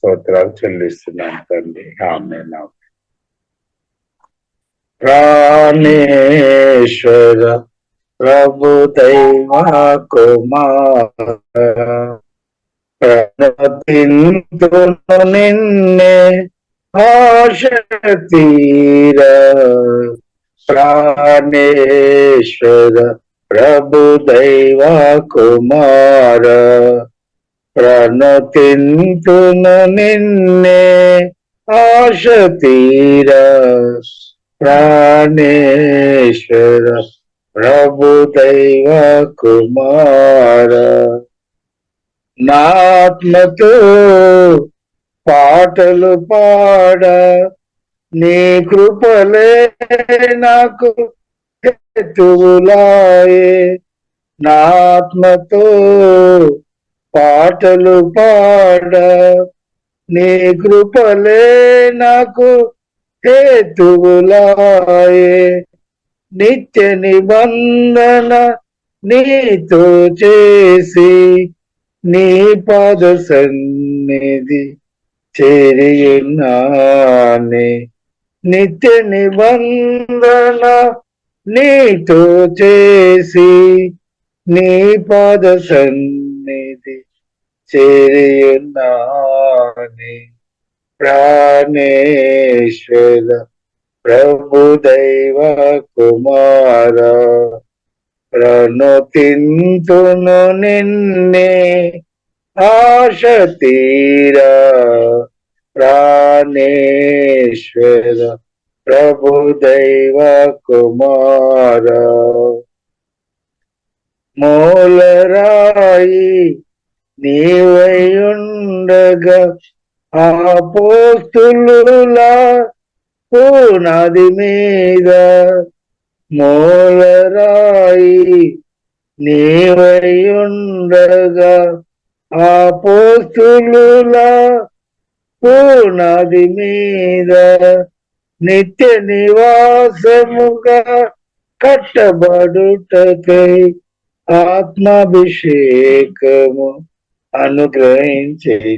స్తోత్రాలు చెల్లిస్తున్నాను తండ్రి. ఆమేన్. ప్రాణేశ్వర ప్రభు దైవ కుమార ప్రణతింతును నిన్నే ఆశ తీర. ప్రాణేశ్వర ప్రభు దైవ కుమార ప్రణతింతును నిన్నే ఆశ తీర. ప్రాణేశ్వర ప్రభు దైవ కుమార నాత్మతో పాటలు పాడ నీ కృపలే నాకు హేతువులాయే. నాత్మతో పాటలు పాడ నీ కృపలే నాకు హేతువులాయే. నిత్య నిబంధన నీతో చేసి నీ పాద సన్నిధి చేరియున్నానే. నిత్య నిబంధన నీతో చేసి నీ పాద సన్నిధి చేరియున్నానే. ప్రాణేశ్వర ప్రభు దైవ కుమార ప్రణతింతును నిన్నే ఆశ తీర. ప్రాణేశ్వర ప్రభు దైవ కుమార మూలరాయి నీవైయుండగా అపోస్తులులా పునాది మీద మూలరాయి నీవైయుండగా అపోస్తులులా పునాది మీద నిత్య నివాసముగా కట్టబడుటకై ఆత్మాభిషేకము అనుగ్రహించితివి.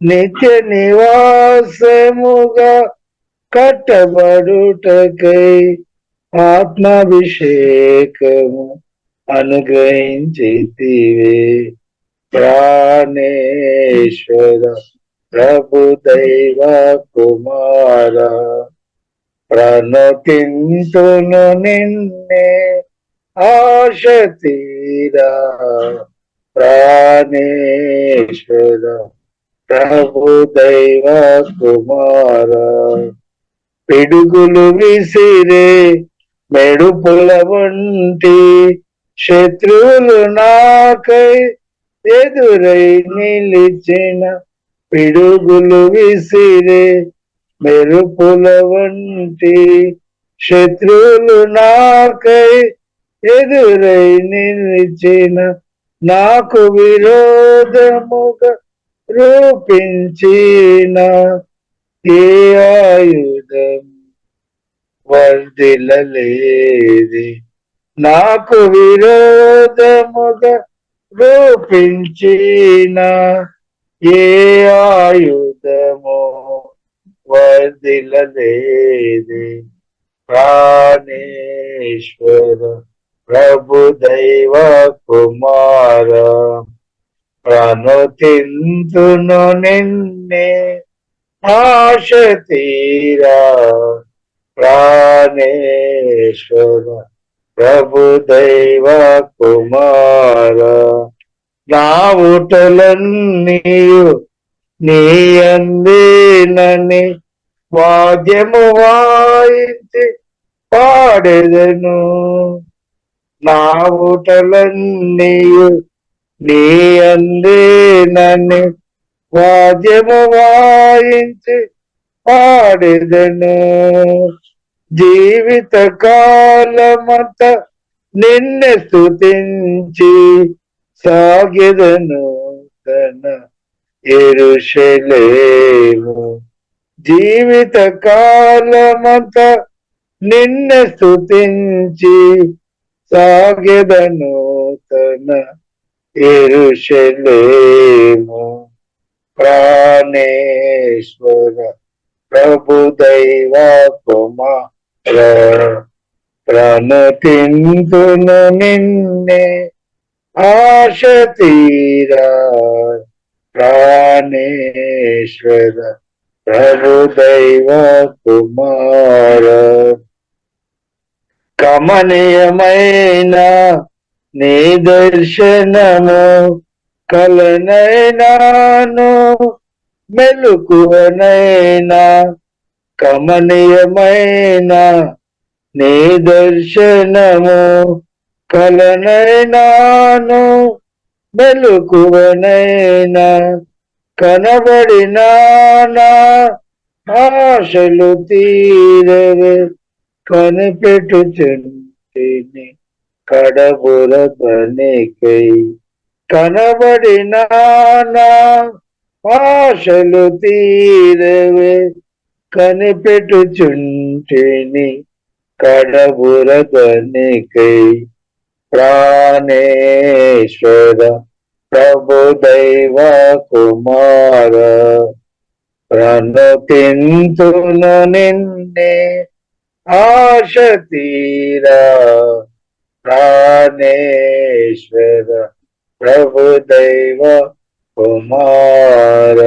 నిత్య నివాసముగా కట్టబడుటకై ఆత్మాభిషేకము అనుగ్రహించితివి. ప్రాణేశ్వర ప్రభు దైవ కుమార ప్రణతింతును నిన్నే ఆశ తీర. ప్రాణేశ్వర ప్రభు దైవ కుమార పిడుగులు విసిరే మెడుపుల వంటి శత్రువులు నాకై ఎదురై నిలిచిన. పిడుగులు విసిరే మెరుపుల వంటి శత్రువులు నాకై ఎదురై నిలిచిన. నాకు విరోధముగా రూపించిన ఏ ఆయుధం వర్ధిల్లలేది. నాకు విరోధముగా రూపించిన ఏ ఆయుధము వర్ధిల్లలేది. ప్రాణేశ్వర ప్రభు దైవ కుమార ప్రణతింతును నిన్నే ఆశ తీర. ప్రాణేశ్వర ప్రభు దైవ కుమార నా ఊటలన్నీయు నీ అందేనని వాద్యము వాయించి పాడెదను. నా ఊటలన్నీయు నీ అందేనని వాద్యము వాయించి పాడెదను. జీవిత కాలమంత నిన్నే స్తుతించి సాగెదను తన యెరూషలేము. జీవిత కాలమంత నిన్నే స్తుతించి సాగెదను తన యెరూషలేము. ప్రాణేశ్వర ప్రభు దైవ కుమార ప్రణతింతును నిన్నే ఆశ తీరా ప్రాణేశ్వర ప్రభు దైవ కుమార కమనీయమైన నీ దర్శనము కలనైనాను మెలుకువనైనా కమనీయమైన నీ దర్శనము కలనైనాను మెలుకువనైనా కనబడినా ఆశలు తీరవే కనిపెట్టుచుంటిని కడబుర పనికై కనబడినా ఆశలు తీరవే కనిపెట్టుచుంటిని కడబుర పనికై ప్రాణేశ్వర ప్రభు దైవ కుమార ప్రణతింతును నిన్నే ఆశ తీరా ప్రాణేశ్వర ప్రభు దైవ కుమార